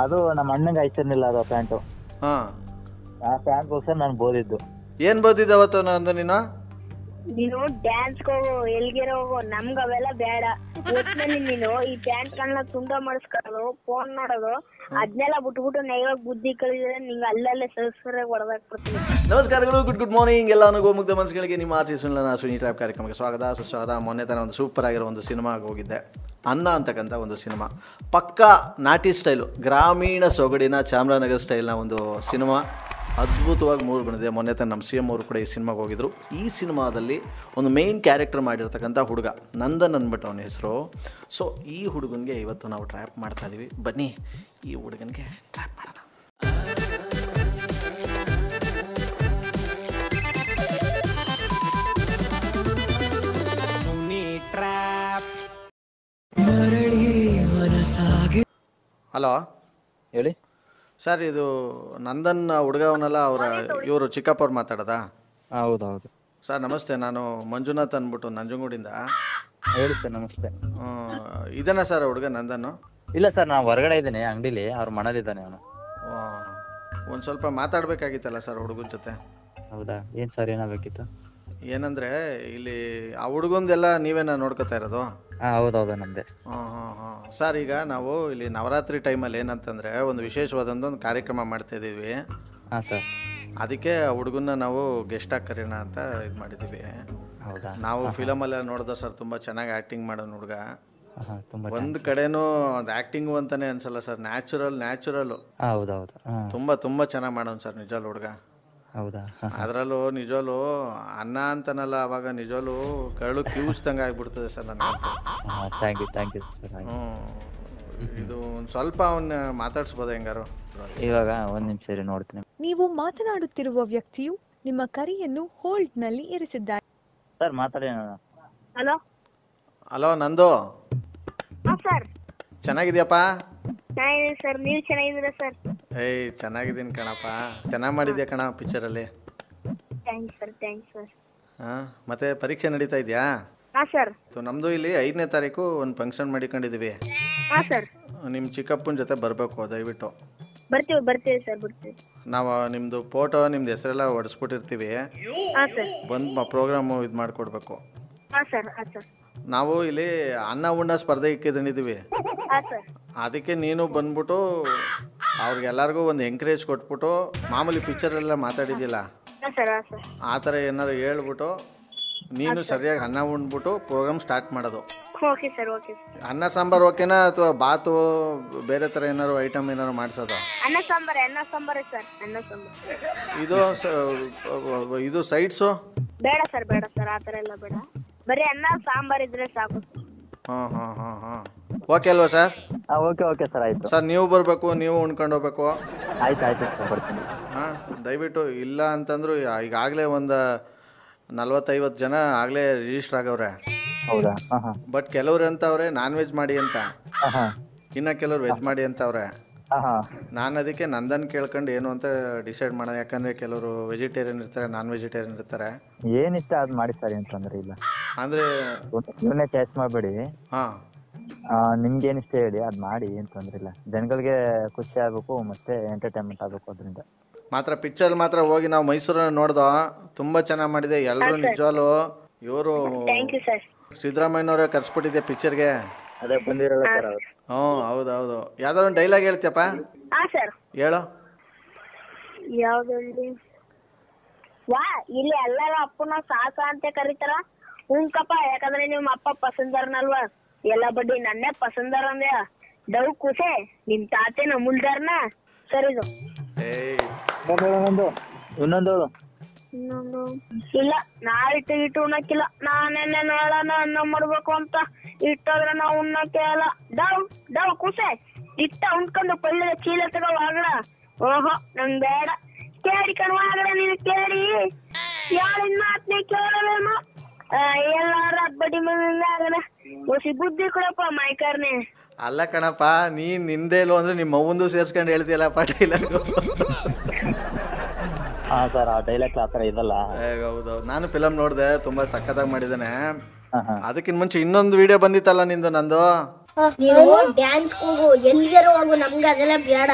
ಅದು ನಮ್ಮ ಅಣ್ಣಂಗೆ ಆಯ್ತಿರ್ಲಿಲ್ಲ ಅದು ಪ್ಯಾಂಟು. ಹಾಂ, ಆ ಪ್ಯಾಂಟ್ ಗೋಸ್ಕರ ನಾನು ಬೋದಿದ್ದು. ಏನು ಬೋದಿದ್ದೆ ಅವತ್ತು ನಂದು ನೀನು? ನೀನು ಡ್ಯಾನ್ಸ್ ಹೋಗು, ಎಲ್ಗೆರ ಹೋಗು, ನಮ್ಗ ಅವೆಲ್ಲ ಬೇಡ. ಒಟ್ನಲ್ಲಿ ನೀನು ಈ ಪ್ಯಾಂಟ್ ಗಳನ್ನ ತುಂಡ ಮಾಡಿಸ್ಕೊಳ್ಳೋದು, ಫೋನ್ ನೋಡೋದು, ಅದ್ನೆಲ್ಲ ಬಿಟ್ಬಿಟ್ಟು ನೈವಾಗ ಬುದ್ಧಿ ಕಲಿದ್ರೆ ನಿಂಗೆ ಅಲ್ಲಲ್ಲೇ ಸರಿಯಾಗಿ ಹೊಡೆದಾಕ್ಬಿಡ್ತೀನಿ. ನಮಸ್ಕಾರಗಳು, ಗುಡ್ ಮಾರ್ನಿಂಗ್ ಎಲ್ಲಾನು ಮುಗ್ಧ ಮನಸ್ಸುಗಳಿಗೆ. ನಿಮ್ಮ ಆರ್ಸಿ ಸುನಿಲ್ ಅಶ್ವಿನಿ ಟ್ರ್ಯಾಪ್ ಕಾರ್ಯಕ್ರಮಕ್ಕೆ ಸ್ವಾಗತ ಸುಸ್ವಾಗತ. ಮೊನ್ನೆ ತಾನೇ ಒಂದು ಸೂಪರ್ ಆಗಿರೋ ಒಂದು ಸಿನಿಮಾಗೆ ಹೋಗಿದ್ದೆ, ಅನ್ನ ಅಂತಕ್ಕಂಥ ಒಂದು ಸಿನಿಮಾ. ಪಕ್ಕಾ ನಾಟಿ ಸ್ಟೈಲು, ಗ್ರಾಮೀಣ ಸೊಗಡಿನ ಚಾಮರಾಜನಗರ ಸ್ಟೈಲ್ನ ಒಂದು ಸಿನಿಮಾ. ಅದ್ಭುತವಾಗಿ ಮೂಡಿ ಬಂದಿದೆ. ಮೊನ್ನೆ ತಾನೇ ನಮ್ಮ CM ಅವರು ಕೂಡ ಈ ಸಿನಿಮಾಗೆ ಹೋಗಿದ್ರು. ಈ ಸಿನಿಮಾದಲ್ಲಿ ಒಂದು ಮೇಯ್ನ್ ಕ್ಯಾರೆಕ್ಟರ್ ಮಾಡಿರ್ತಕ್ಕಂಥ ಹುಡುಗ ನಂದನ್ ಅಂದ್ಬಿಟ್ಟು ಅವನ ಹೆಸರು. ಸೊ ಈ ಹುಡುಗನಿಗೆ ಇವತ್ತು ನಾವು ಟ್ರ್ಯಾಪ್ ಮಾಡ್ತಾ ಇದ್ದೀವಿ. ಬನ್ನಿ ಈ ಹುಡುಗನಿಗೆ ಟ್ರ್ಯಾಪ್ ಮಾಡೋಣ. ಹಲೋ ಹೇಳಿ ಸರ್, ಇದು ನಂದನ್ ಹುಡುಗವನಲ್ಲ, ಇವರು ಚಿಕ್ಕಪ್ಪವ್ರು ಮಾತಾಡೋದಾ? ಹೌದೌದು ಸರ್ ನಮಸ್ತೆ, ನಾನು ಮಂಜುನಾಥ್ ಅಂದ್ಬಿಟ್ಟು ನಂಜನಗೂಡಿಂದ. ಹೇಳಿ ಸರ್. ನಮಸ್ತೆ. ಇದೇನಾ ಸರ್ ಹುಡುಗ ನಂದನ್ನು? ಇಲ್ಲ ಸರ್, ನಾನು ಹೊರಗಡೆ ಇದ್ದೀನಿ, ಅಂಗಡಿಲಿ. ಅವ್ರ ಮನೇಲಿದ್ದಾನೆ ಅವನು. ಒಂದು ಸ್ವಲ್ಪ ಮಾತಾಡಬೇಕಾಗಿತ್ತಲ್ಲ ಸರ್ ಹುಡುಗನ ಜೊತೆ. ಹೌದಾ? ಏನು ಸರ್, ಏನಾಗಬೇಕಿತ್ತು? ಏನಂದರೆ ಇಲ್ಲಿ ಆ ಹುಡುಗಂದೆಲ್ಲ ನೀವೇನ ನೋಡ್ಕೊತಾ ಇರೋದು? ಹಾಂ ಹೌದೌದು, ನಮ್ಮದೇ. ಸರ್ ಈಗ ನಾವು ಇಲ್ಲಿ ನವರಾತ್ರಿ ಟೈಮಲ್ಲಿ ಏನಂತಂದರೆ ಒಂದು ವಿಶೇಷವಾದೊಂದು ಕಾರ್ಯಕ್ರಮ ಮಾಡ್ತಾಯಿದ್ದೀವಿ. ಹಾಂ ಸರ್. ಅದಕ್ಕೆ ಆ ಹುಡುಗನ್ನ ನಾವು ಗೆಸ್ಟಾಗಿ ಕರೆಯೋಣ ಅಂತ ಇದು ಮಾಡಿದ್ದೀವಿ. ಹೌದಾ? ನಾವು ಫಿಲಮಲ್ಲ ನೋಡಿದ ಸರ್, ತುಂಬ ಚೆನ್ನಾಗಿ ಆ್ಯಕ್ಟಿಂಗ್ ಮಾಡೋನು ಹುಡುಗ. ತುಂಬ ಒಂದು ಕಡೆನೂ ಅದು ಆ್ಯಕ್ಟಿಂಗು ಅಂತಲೇ ಅನ್ಸಲ್ಲ ಸರ್, ನ್ಯಾಚುರಲ್ಲು. ಹೌದೌದು. ತುಂಬ ಚೆನ್ನಾಗಿ ಮಾಡೋನು ಸರ್ ನಿಜವಲ್ಲೂ ಹುಡುಗ. ಹೌದಾ? ಅದರಲ್ಲೂ ನಿಜವಲ್ಲೂ ಅನ್ನ ಅಂತನಲ್ಲ, ಅವಾಗ ನಿಜವಲ್ಲೂ ಕರಳು ಕಿವುಚ್ದಂಗೆ ಆಗಿಬಿಡ್ತದೆ ಸರ್ ನನಗಂತೂ. Thank you sir. ಇದು ಒಂದು ಸ್ವಲ್ಪ ಅವನ್ನ ಮಾತಾಡ್ಸ್ಬೋದ ಹೆಂಗಾರು? ಇವಾಗ ಒಂದು ನಿಮಿಷ ಇರಿ, ನೋಡ್ತೀನಿ. ನೀವು ಮಾತನಾಡುತ್ತಿರುವ ವ್ಯಕ್ತಿಯು ನಿಮ್ಮ ಕರೆಯನ್ನು ಹೋಲ್ಡ್ನಲ್ಲಿ ಇರಿಸಿದ್ದಾರೆ. ಸರ್ ಮಾತಾಡಿ. ಹಲೋ ಹಲೋ ನಂದು, ಸರ್. ಚೆನ್ನಾಗಿದ್ಯಪ್ಪ? ಚೆನ್ನಾಗಿದೆ ಸರ್, ನೀವು ಚೆನ್ನಾಗಿದ್ದೀರಾ ಸರ್? ಏಯ್ ಚೆನ್ನಾಗಿದ್ದೀನಿ ಕಣಪ್ಪ. ಚೆನ್ನಾಗಿ ಮಾಡಿದ್ಯಾ ಕಣ ಪಿಕ್ಚರಲ್ಲಿ. Thanks sir. ಹಾಂ, ಮತ್ತೆ ಪರೀಕ್ಷೆ ನಡೀತಾ ಇದೆಯಾ? ಹಾಂ ಸರ್. ನಮ್ಮದು ಇಲ್ಲಿ 5ನೇ ತಾರೀಕು ಒಂದು ಫಂಕ್ಷನ್ ಮಾಡಿಕೊಂಡಿದ್ದೀವಿ. ಹಾಂ ಸರ್. ನಿಮ್ಮ ಚಿಕ್ಕಪ್ಪನ ಜೊತೆ ಬರಬೇಕು ದಯವಿಟ್ಟು. ಬರ್ತೀವಿ ಸರ್, ಬರ್ತೀವಿ. ನಾವು ನಿಮ್ಮದು ಫೋಟೋ, ನಿಮ್ದು ಹೆಸರೆಲ್ಲ ಹೊಡೆಸ್ಬಿಟ್ಟಿರ್ತೀವಿ. ಹಾಂ ಸರ್. ಬಂದು ಪ್ರೋಗ್ರಾಮು ಇದು ಮಾಡಿಕೊಡ್ಬೇಕು. ಹಾಂ ಸರ್. ನಾವು ಇಲ್ಲಿ ಅನ್ನ ಉಣ್ಣ ಸ್ಪರ್ಧೆ ಇಕ್ಕಿದ್ದೀವಿ. ಹಾಂ ಸರ್. ಅದಕ್ಕೆ ನೀನು ಬಂದ್ಬಿಟ್ಟು ಅವ್ರಿಗೆಲ್ಲರಿಗೂ ಒಂದು ಎಂಕರೇಜ್ ಕೊಟ್ಬಿಟ್ಟು, ಮಾಮೂಲಿ ಪಿಕ್ಚರೆಲ್ಲ ಮಾತಾಡಿದ್ಯಲ್ಲ ಹಾಂ ಸರ್. ಆ ಥರ ಏನಾರು ಹೇಳ್ಬಿಟ್ಟು ನೀನು ಸರಿಯಾಗಿ ಅನ್ನ ಉಣ್ಬಿಟ್ಟು ಪ್ರೋಗ್ರಾಮ್ ಸ್ಟಾರ್ಟ್ ಮಾಡೋದು. Okay sir. ಅನ್ನ ಸಾಂಬಾರು ಓಕೆನಾ, ಅಥವಾ ಬಾತು ಬೇರೆ ಥರ ಏನಾರು ಐಟಮ್ ಏನಾರು ಮಾಡಿಸೋದು? ಅನ್ನ ಸಾಂಬಾರೇ ಸರ್. ಅನ್ನ ಸಾಂಬಾರು. ಇದು ಸೈಡ್ಸು ಬೇಡ ಸರ್, ಆ ಥರ ಎಲ್ಲ ಬೇಡ. ಬರೀ ಅನ್ನ ಸಾಂಬಾರು ಇದ್ರೆ ಸಾಕು. ಹಾಂ ಓಕೆ ಅಲ್ವಾ ಸರ್? ಓಕೆ ಸರ್, ಆಯಿತು ಸರ್. ನೀವು ಬರಬೇಕು, ನೀವು ಉಣ್ಕೊಂಡು ಹೋಗ್ಬೇಕು. ಆಯ್ತು ಸರ್, ಬರ್ತೀನಿ. ಹಾಂ ದಯವಿಟ್ಟು. ಇಲ್ಲ ಅಂತಂದ್ರು ಈಗಾಗಲೇ ಒಂದು 40-50 ಜನ ಆಗಲೇ ರಿಜಿಸ್ಟರ್ ಆಗವ್ರೆ. ಹೌದಾ? ಬಟ್ ಕೆಲವ್ರು ಅಂತವ್ರೆ ನಾನ್ ವೆಜ್ ಮಾಡಿ ಅಂತ, ಹಾಂ. ಇನ್ನು ಕೆಲವ್ರು ವೆಜ್ ಮಾಡಿ ಅಂತವ್ರೆ. ಹಾಂ. ನಾನು ಅದಕ್ಕೆ ನಂದನ್ ಕೇಳ್ಕೊಂಡು ಏನು ಅಂತ ಡಿಸೈಡ್ ಮಾಡೋಣ. ಯಾಕಂದರೆ ಕೆಲವರು ವೆಜಿಟೇರಿಯನ್ ಇರ್ತಾರೆ, ನಾನ್ ವೆಜಿಟೇರಿಯನ್ ಇರ್ತಾರೆ. ಏನಿಷ್ಟ ಅದು ಮಾಡಿ ಸರ್, ಏನು ತೊಂದರೆ ಇಲ್ಲ. ಅಂದರೆ ಇವನ್ನೇ ಚಾಯ್ಸ್ ಮಾಡಬೇಡಿ. ಹಾಂ, ನಿಮ್ಗೆ ಏನಿಷ್ಟ ಹೇಳಿ, ಅದು ಮಾಡಿ, ಏನು ತೊಂದರೆ ಇಲ್ಲ. ಜನಗಳಿಗೆ ಖುಷಿ ಆಗಬೇಕು, ಮತ್ತೆ ಎಂಟರ್ಟೈನ್ಮೆಂಟ್ ಆಗಬೇಕು. ಅದರಿಂದ ಮಾತ್ರ ಪಿಕ್ಚರ್ ಮಾತ್ರ ಹೋಗಿ ನಾವು ಮೈಸೂರಲ್ಲಿ ನೋಡ್ದೋ, ತುಂಬ ಚೆನ್ನಾಗಿ ಮಾಡಿದೆ ಎಲ್ಲರೂ ನಿಜವಾಲು. ಇವರು ಸಿದ್ದರಾಮಯ್ಯನವರೇ ಕರ್ಸ್ಬಿಟ್ಟಿದ್ದೆ ಪಿಕ್ಚರ್ಗೆ. ಅದೇ ಬಂದಿರಲ್ಲ ಸರ್ ಅವರು. ಹೌದು. ಯಾವ್ದಾದ್ರು ಒಂದು ಡೈಲಾಗ್ ಹೇಳ್ತೀಯಪ್ಪ? ಹೇಳು. ಯಾವ್ದು? ವಾ, ಇಲ್ಲಿ ಎಲ್ಲರ ಅಪ್ಪನ ಸಾಸ ಅಂತ ಕರೀತಾರ. ಹುಂಕಪ್ಪ, ಯಾಕಂದ್ರೆ ನಿಮ್ಮ ಅಪ್ಪ ಪಸಂದರ್ನಲ್ವಾ? ಎಲ್ಲ ಬಡ್ಡಿ ನನ್ನೇ ಪಸಂದರ ಅಂದ್ಯ. ಡವ್ ಕುಸೆ, ನಿಮ್ ತಾತೇನ ಮುಲ್ದಾರ್ನ ಸರಿದು. ಇನ್ನೊಂದು ಇಲ್ಲ, ನಾ ಇಟ್ಟು ಉಣ್ಣಕ್ಕಿಲ್ಲ. ನಾನೇನೆ ನೋಡೋಣ ಅನ್ನ ಮಾಡ್ಬೇಕು ಅಂತ ಇಟ್ಟೋದ್ರೆ ನಾವು ಉಣ್ಣಕ್ಕೆ ಅಲ್ಲ. ಡವ್ ಕುಸೆ ಇಟ್ಟ ಉಣ್ಕೊಂಡು ಪಳ್ಳಿದ ಚೀಲ ತಗೋ ಆಗಡ. ಓಹೋ, ನಂಗ್ ಬೇಡ. ಕೇಳಿ ಕಣ್ ಆಗಡ, ನೀನು ಕೇಳಿ. ಯಾಳಿನ ಮಾತನೇ ಕೇಳಲೇನು? ಎಲ್ಲಾರ ಬಡ್ಡಿ ಮನೆಯಿಂದ ಆಗದ. ಹೊಸಿ ಬುದ್ಧಿ ಕೊಡಪ್ಪ ಮೈಕರ್ನೆ. ಅಲ್ಲ ಕಣಪ್ಪ, ನಿಂದೇಲು ಅಂದ್ರೆ ನಿಮ್ಮ ಅವ್ವಂದು ಸೇರ್ಸ್ಕೊಂಡು ಹೇಳ್ತೀಯಲ್ಲ ಪಾಟೀಲ. ಹಾಂ ಸರ್, ಆ ಡೈಲಾಗ್ ಆ ಥರ ಇದಲ್ಲ. ಹೌದು, ನಾನು ಫಿಲಮ್ ನೋಡಿದೆ, ತುಂಬ ಸಖತ್ತಾಗಿ ಮಾಡಿದ್ದಾನೆ. ಅದಕ್ಕಿಂತ ಮುಂಚೆ ಇನ್ನೊಂದು ವಿಡಿಯೋ ಬಂದಿತ್ತಲ್ಲ ನಿಂದು, ನಂದು ನೀನು ಡ್ಯಾನ್ಸ್ ಹೋಗು, ಎಲ್ಲಿಗಾರು ಹೋಗು, ನಮ್ಗೆ ಅದೆಲ್ಲ ಬೇಡ.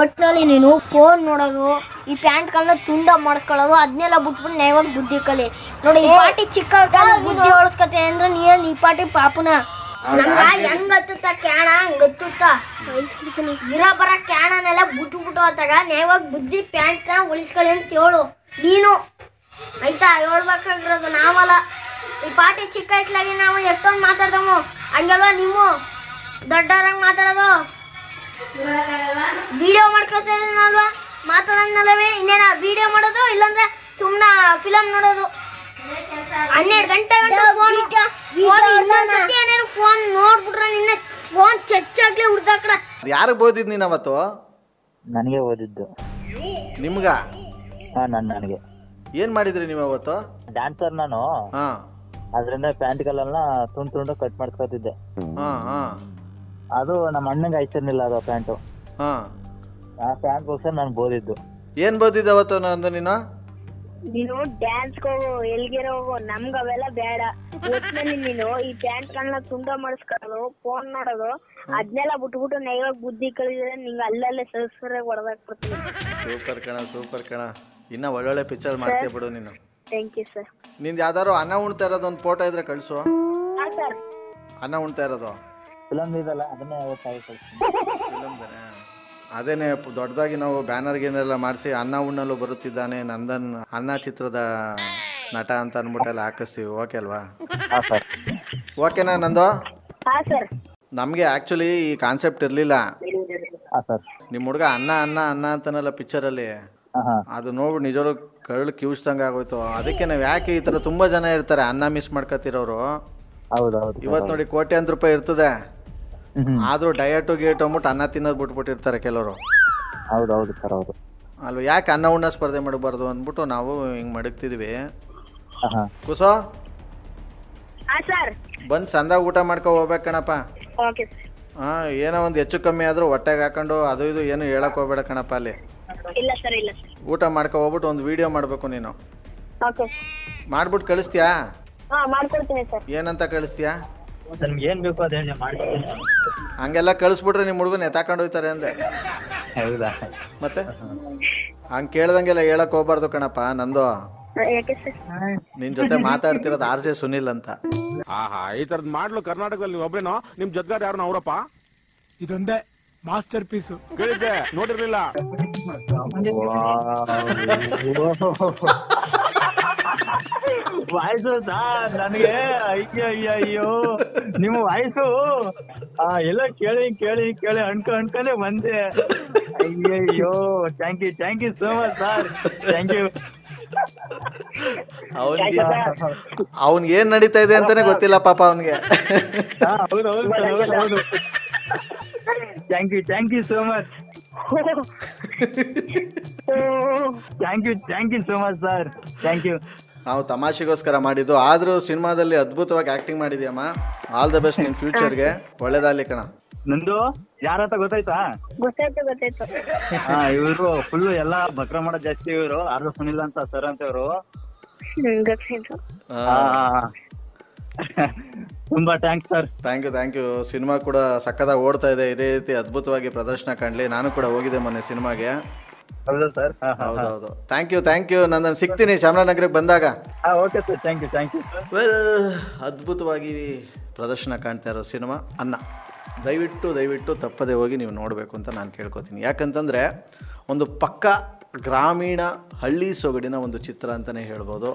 ಒಟ್ಟಿನಲ್ಲಿ ನೀನು ಫೋನ್ ನೋಡೋದು, ಈ ಪ್ಯಾಂಟ್ಗಳನ್ನ ತುಂಡ ಮಾಡಿಸ್ಕೊಳ್ಳೋದು ಅದನ್ನೆಲ್ಲ ಬಿಟ್ಬಿಟ್ಟು ನೇವಾಗ ಬುದ್ಧಿ ಕಲಿ. ನೋಡಿ ಈ ಪಾಟಿ ಚಿಕ್ಕ ಬುದ್ಧಿ ಹೊಳಸ್ಕತೆ ಅಂದ್ರೆ ನೀನ್ ಈ ಪಾಟಿ ಪಾಪುನ. ನಮ್ಗ ಹೆಂಗ್ ಹತ್ತುತ್ತ ಕ್ಯಾಣ ಹಂಗ ಹತ್ತುತ್ತ ಇರ ಬರ ಕ್ಯಾಣನೆಲ್ಲ ಬಿಟ್ಟು ಹೊತ್ತಾಗ ನೇವಾಗ ಬುದ್ಧಿ ಪ್ಯಾಂಟ್ನ ಉಳಿಸ್ಕೊಳ್ಳಿ ಅಂತ ಹೇಳು ನೀನು, ಆಯ್ತಾ? ಹೇಳ್ಬೇಕಾಗಿರೋದು ನಾವಲ್ಲ. ಈ ಪಾಟಿ ಚಿಕ್ಕ ಇಟ್ಲಾಗಿ ನಾವು ಎಷ್ಟೊಂದು ಮಾತಾಡ್ದವು, ಹಂಗಲ್ವಾ ನೀವು ದೊಡ್ಡವ್ರಂಗ್ ಮಾತಾಡೋದು? ವಿಡಿಯೋ ಮಾಡ್ಕೊತಲ್ವಾ ಮಾತಾಡೋದಲ್ಲವೇ? ಇನ್ನೇನ ವಿಡಿಯೋ ಮಾಡೋದು, ಇಲ್ಲಾಂದ್ರೆ ಸುಮ್ಮನೆ ಫಿಲಮ್ ನೋಡೋದು. 12 ಗಂಟೆ ಫೋನ್ ಇನ್ನೊಂದ್ಸತಿ ಏನಾರು ಫೋನ್ ನೋಡ್ಬಿಟ್ರೆ ನಿನ್ನ ಫೋನ್ ಚಚ್ಚಾಗ್ಲೇ ಹುಡ್ದಾಕಡ. ಯಾರಿಗೆ ಬೋದಿದ್ ನೀನು ಅವತ್ತು? ನನಗೆ ಓದಿದ್ದು. ನಿಮ್ಗ? ನನಗೆ. ಏನ್ ಮಾಡಿದ್ರಿ ನೀವು ಅವತ್ತು? ಡ್ಯಾನ್ಸರ್ ನಾನು. ಅದ್ರಿಂದ ಪ್ಯಾಂಟ್ಗಳೆಲ್ಲ ತುಂಡು ಕಟ್ ಮಾಡ್ಕೊತಿದ್ದೆ. ಅದು ನಮ್ಮ ಅಣ್ಣಂಗೆ ಆಯ್ತಿರ್ಲಿಲ್ಲ ಅದು ಪ್ಯಾಂಟು. ಆ ಪ್ಯಾಂಟ್ ಗೋಸ್ಕರ ನಾನು ಬೋದಿದ್ದು. ಏನ್ ಬೋದಿದ್ದೆ ಅವತ್ತು ನಂದು ನೀನು? ನೀನು ಡ್ಯಾನ್ಸ್ ಹೋಗು, ಎಲ್ಗಿರ ಹೋಗು, ನಮ್ಗ ಅವೆಲ್ಲ ಬೇಡ. ಒಟ್ಟಿನಲ್ಲಿ ನೀನು ಈ ಪ್ಯಾಂಟ್ ಗಳನ್ನ ತುಂಡ ಮಾಡಿಸ್ಕೊಳ್ಳೋದು, ಫೋನ್ ನೋಡೋದು ಅದನ್ನೆಲ್ಲ ಬಿಟ್ಬಿಟ್ಟು ನೈವಾಗ ಬುದ್ಧಿ ಕಲಿದ್ರೆ ನಿಂಗೆ ಅಲ್ಲಲ್ಲೇ ಸರಿಯಾಗಿ ಹೊಡೆದಾಕ್ಬಿಡ್ತೀನಿ. ಸೂಪರ್ ಕಣ. ಇನ್ನ ಒಳ್ಳೊಳ್ಳೆ ಪಿಕ್ಚರ್ ಮಾಡ್ತೀಯ ಬಿಡು ನೀನು. Thank you sir. ನಿಂದು ಯಾವ್ದಾರು ಅನ್ನ ಉಣ್ತಾ ಇರೋದು ಒಂದು ಫೋಟೋ ಇದ್ರೆ ಕಳಿಸು. ಸರ್ ಅನ್ನ ಉಣ್ತಾ ಇರೋದು ಫಿಲಮ್ ಇದಲ್ಲ, ಅದನ್ನೇ ಫಿಲಮ್ದಾನೆ. ಅದೇನೆ ದೊಡ್ಡದಾಗಿ ನಾವು ಬ್ಯಾನರ್ ಗೇನೆಲ್ಲ ಮಾಡಿಸಿ ಅನ್ನ ಉಣ್ಣಲು ಬರುತ್ತಿದ್ದಾನೆ ನಂದನ್ ಅನ್ನ ಚಿತ್ರದ ನಟ ಅಂತ ಅಂದ್ಬಿಟ್ಟೆಲ್ಲ ಹಾಕಿಸ್ತೀವಿ. ಓಕೆ ಅಲ್ವಾ? ಓಕೆನಾ ನಂದು? ನಮಗೆ ಆ್ಯಕ್ಚುಲಿ ಈ ಕಾನ್ಸೆಪ್ಟ್ ಇರಲಿಲ್ಲ. ನಿಮ್ಮ ಹುಡುಗ ಅನ್ನ ಅನ್ನ ಅನ್ನ ಅಂತಾನಲ್ಲ ಪಿಕ್ಚರಲ್ಲಿ, ಅದು ನೋಡ್ಬಿಟ್ಟು ನಿಜವಾಗ್ಲೂ ಕರಳು ಕಿವಿಸ್ದಂಗೆ ಆಗೋಯ್ತು. ಅದಕ್ಕೆ ನಾವು ಯಾಕೆ ಈ ಥರ ತುಂಬ ಜನ ಇರ್ತಾರೆ ಅನ್ನ ಮಿಸ್ ಮಾಡ್ಕೊತಿರೋರು. ಇವತ್ತು ನೋಡಿ ಕೋಟ್ಯಾಂತರ ರೂಪಾಯಿ ಇರ್ತದೆ, ಆದರೂ ಡಯಟು ಗೇಟು ಅಂದ್ಬಿಟ್ಟು ಅನ್ನ ತಿನ್ನೋದು ಬಿಟ್ಬಿಟ್ಟಿರ್ತಾರೆ ಕೆಲವರು. ಹೌದೌದು ಸರ್, ಹೌದು ಅಲ್ವಾ? ಯಾಕೆ ಅನ್ನ ಉಣ್ಣ ಸ್ಪರ್ಧೆ ಮಾಡಬಾರ್ದು ಅಂದ್ಬಿಟ್ಟು ನಾವು ಹಿಂಗೆ ಮಡಗ್ತಿದ್ವಿ. ಕುಸೋ ಬಂದು ಸಂದಾಗ ಊಟ ಮಾಡ್ಕೊ ಹೋಗ್ಬೇಕು ಕಣಪ್ಪ. ಏನೋ ಒಂದು ಹೆಚ್ಚು ಕಮ್ಮಿ ಆದರೂ ಹೊಟ್ಟೆಗೆ ಹಾಕೊಂಡು ಅದು ಇದು ಏನು ಹೇಳಕ್ ಹೋಗ್ಬೇಡ ಕಣಪ್ಪ. ಅಲ್ಲಿ ಊಟ ಮಾಡ್ಕೊ ಹೋಗ್ಬಿಟ್ಟು ಒಂದು ವಿಡಿಯೋ ಮಾಡಬೇಕು ನೀನು. ಮಾಡ್ಬಿಟ್ಟು ಕಳಿಸ್ತೀಯಾ? ಏನಂತ ಕಳಿಸ್ತೀಯಾ? ಏನ್ ಬೇಕು ಅದೇನು ಮಾಡ್ತೀನಿ. ಹಂಗೆಲ್ಲ ಕಳಿಸ್ಬಿಟ್ರೆ ನಿಮ್ಮ ಹುಡುಗನ ಎತ್ತಾಕೊಂಡು ಹೋಗ್ತಾರೆ ಅಂದೆ. ಹೌದಾ? ಮತ್ತೆ ಹಂಗೆ ಕೇಳ್ದಂಗೆಲ್ಲ ಹೇಳಕ್ ಹೋಗ್ಬಾರ್ದು ಕಣಪ್ಪ. ನಂದು ನಿನ್ ಜೊತೆ ಮಾತಾಡ್ತಿರೋದು RJ ಸುನಿಲ್ ಅಂತ. ಈ ತರದ್ ಮಾಡ್ಲು ಕರ್ನಾಟಕದಲ್ಲಿ ಒಬ್ರೇನೋ ನಿಮ್ ಜೊತೆಗಾರ ಯಾರು ಅವರಪ್ಪ? ಇದೊಂದೇ ಮಾಸ್ಟರ್ ಪೀಸು. ಕೇಳಿದ್ದೆ, ನೋಡಿರ್ಲಿಲ್ಲ. ವಾಯ್ಸು ನನಗೆ ಅಯ್ಯೋ ನಿಮ್ಮ ವಾಯ್ಸು ಎಲ್ಲ ಕೇಳಿ ಕೇಳಿ ಕೇಳಿ ಅನ್ಕೊಂಡೆ ಬಂದೆ. ಅಯ್ಯಯ್ಯೋ, thank you so much sir, thank you. ಅವ್ನಿಗೆ ಏನ್ ನಡೀತಾ ಇದೆ ಅಂತಾನೆ ಗೊತ್ತಿಲ್ಲ ಪಾಪ ಅವನಿಗೆ. ಹೌದು. Thank you so much. Thank you so much sir, thank you. ನಾವು ತಮಾಷೆಗೋಸ್ಕರ ಮಾಡಿದ್ದು, ಆದ್ರೂ ಸಿನಿಮಾದಲ್ಲಿ ಅದ್ಭುತವಾಗಿ ಆಕ್ಟಿಂಗ್ ಮಾಡಿದ್ಯಮ್ಮ. ಆಲ್ ದ ಬೆಸ್ಟ್ ನಿನ್ ಫ್ಯೂಚರ್ಗೆ, ಒಳ್ಳೇದಾಗ್ಲಿ ಕಣ. ನಂದು ಯಾರಂತ ಗೊತ್ತಾಯ್ತಾ? ಗೊತ್ತಾಯ್ತು. ಇವರು ಫುಲ್ ಎಲ್ಲ ಬಕ್ರ ಮಾಡೋದ್ ಜಾಸ್ತಿ. ಇವರು RJ ಸುನಿಲ್ ಅಂತ ಸರ್ ಅಂತ ಇವರು. ತುಂಬಾ thanks sir. Thank you. Cinema ಕೂಡ ಸಕ್ಕತ್ತಾಗಿ ಓಡ್ತಾ ಇದೆ. ಇದೇ ರೀತಿ ಅದ್ಭುತವಾಗಿ ಪ್ರದರ್ಶನ ಕಾಣಲಿ. ನಾನು ಕೂಡ ಹೋಗಿದ್ದೆ ಮೊನ್ನೆ ಸಿನಿಮಾಗೆ. ಹೌದಾ ಸರ್? ಹೌದೌದು. Thank you. ನಾನು ಸಿಗ್ತೀನಿ ಚಾಮರಾಜನಗರಕ್ಕೆ ಬಂದಾಗ. Okay sir, thank you. ಅದ್ಭುತವಾಗಿ ಪ್ರದರ್ಶನ ಕಾಣ್ತಾ ಇರೋ ಸಿನಿಮಾ ಅನ್ನ. ದಯವಿಟ್ಟು ತಪ್ಪದೆ ಹೋಗಿ ನೀವು ನೋಡಬೇಕು ಅಂತ ನಾನು ಕೇಳ್ಕೊತೀನಿ. ಯಾಕಂತಂದರೆ ಒಂದು ಪಕ್ಕ ಗ್ರಾಮೀಣ ಹಳ್ಳಿ ಸೊಗಡಿನ ಒಂದು ಚಿತ್ರ ಅಂತಲೇ ಹೇಳ್ಬೋದು.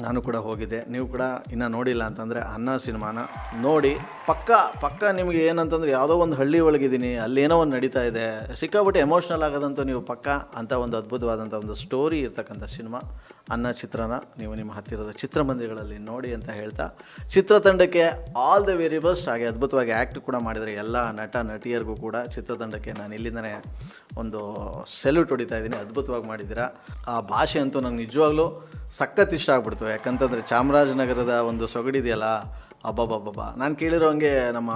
ನಾನು ಕೂಡ ಹೋಗಿದ್ದೆ. ನೀವು ಕೂಡ ಇನ್ನೂ ನೋಡಿಲ್ಲ ಅಂತಂದರೆ ಅನ್ನ ಸಿನಿಮಾನ ನೋಡಿ. ಪಕ್ಕ ನಿಮಗೆ ಏನಂತಂದರೆ ಯಾವುದೋ ಒಂದು ಹಳ್ಳಿ ಒಳಗಿದ್ದೀನಿ, ಅಲ್ಲೇನೋ ಒಂದು ನಡೀತಾ ಇದೆ, ಸಿಕ್ಕಾಬಿಟ್ಟು ಎಮೋಷ್ನಲ್ ಆಗೋದಂತೂ ನೀವು ಪಕ್ಕ ಅಂತ ಒಂದು ಅದ್ಭುತವಾದಂಥ ಒಂದು ಸ್ಟೋರಿ ಇರ್ತಕ್ಕಂಥ ಸಿನಿಮಾ ಅನ್ನ ಚಿತ್ರನ ನೀವು ನಿಮ್ಮ ಹತ್ತಿರದ ಚಿತ್ರಮಂದಿರಗಳಲ್ಲಿ ನೋಡಿ ಅಂತ ಹೇಳ್ತಾ, ಚಿತ್ರತಂಡಕ್ಕೆ ಆಲ್ ದ ವೆರಿ ಬೆಸ್ಟ್. ಹಾಗೆ ಅದ್ಭುತವಾಗಿ ಆ್ಯಕ್ಟ್ ಕೂಡ ಮಾಡಿದರೆ ಎಲ್ಲ ನಟ ನಟಿಯರಿಗೂ ಕೂಡ ಚಿತ್ರತಂಡಕ್ಕೆ ನಾನು ಇಲ್ಲಿಂದನೇ ಒಂದು ಸೆಲ್ಯೂಟ್ ಹೊಡಿತಾ ಇದ್ದೀನಿ. ಅದ್ಭುತವಾಗಿ ಮಾಡಿದ್ದೀರಾ. ಆ ಭಾಷೆ ಅಂತೂ ನಂಗೆ ನಿಜವಾಗ್ಲೂ ಸಖತ್ ಇಷ್ಟ ಆಗ್ಬಿಡ್ತು. ಯಾಕಂತಂದರೆ ಚಾಮರಾಜನಗರದ ಒಂದು ಸೊಗಡಿದೆಯಲ್ಲ, ಅಬ್ಬಬ್ಬಬ್ಬ. ನಾನು ಕೇಳಿರೋ ಹಂಗೆ ನಮ್ಮ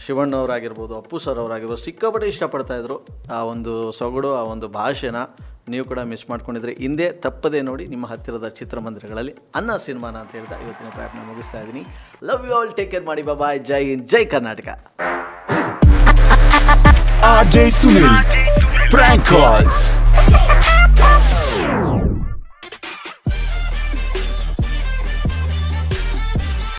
ಶಿವಣ್ಣವರಾಗಿರ್ಬೋದು, ಅಪ್ಪು ಸರ್ ಅವರಾಗಿರ್ಬೋದು ಸಿಕ್ಕಾಪಟ್ಟೆ ಇಷ್ಟಪಡ್ತಾಯಿದ್ರು ಆ ಒಂದು ಸೊಗಡು, ಆ ಒಂದು ಭಾಷೆನ. ನೀವು ಕೂಡ ಮಿಸ್ ಮಾಡ್ಕೊಂಡಿದ್ರೆ ಹಿಂದೆ ತಪ್ಪದೇ ನೋಡಿ ನಿಮ್ಮ ಹತ್ತಿರದ ಚಿತ್ರಮಂದಿರಗಳಲ್ಲಿ ಅನ್ನ ಸಿನಿಮಾನ ಅಂತ ಹೇಳ್ತಾ ಇವತ್ತಿನ ಪ್ರಯತ್ನ ಮುಗಿಸ್ತಾ ಇದ್ದೀನಿ. Love you all, take care ಮಾಡಿ, ಬಾಯ್. ಜೈ ಹಿಂದ್, ಜೈ Karnataka. RJ Sunil. Prank calls.